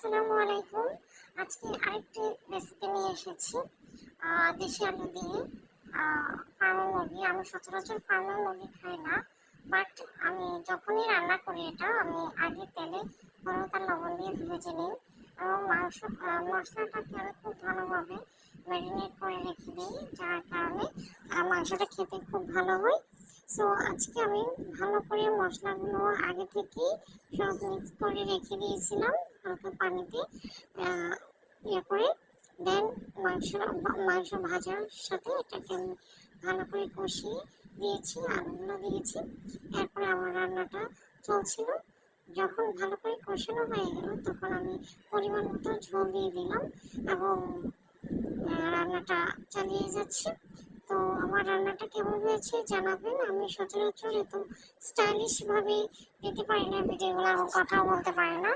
আসসালামু আলাইকুম। আজকে আরেকটি রেসিপি নিয়ে এসেছি দেশি আলু দিয়ে ফার্মের মুরগি। আমি সচরাচর ফার্মের মুরগি খাই না, বাট আমি যখনই রান্না করি এটা আমি আগে তেলে হলুদ আর লবণ দিয়ে ভেজে নিই এবং মশলাটাকে আমি খুব ভালোভাবে ম্যারিনেট করে রেখে দিই, যার কারণে মাংসটা খেতে খুব ভালো হয়। সো আজকে আমি ভালো করে মশলাগুলো আগে থেকেই সব মিক্স করে রেখে দিয়েছিলাম হালকা পানিতে ইয়ে করে। দেন মাংস ভাজার সাথে এটাকে আমি ভালো করে কষিয়ে দিয়েছি, আলুগুলো দিয়েছি। এরপরে আমার রান্নাটা চলছিল। যখন ভালো করে কষানো হয়ে গেল তখন আমি পরিমাণ মতো ঝোল দিয়ে দিলাম এবং রান্নাটা চালিয়ে যাচ্ছি। তো আমার রান্নাটা কেমন হয়েছে জানাবেন। আমি সচরাচর এত স্টাইলিশ ভাবে দিতে পারি না ভিডিওগুলো এবং কথাও বলতে পারি না।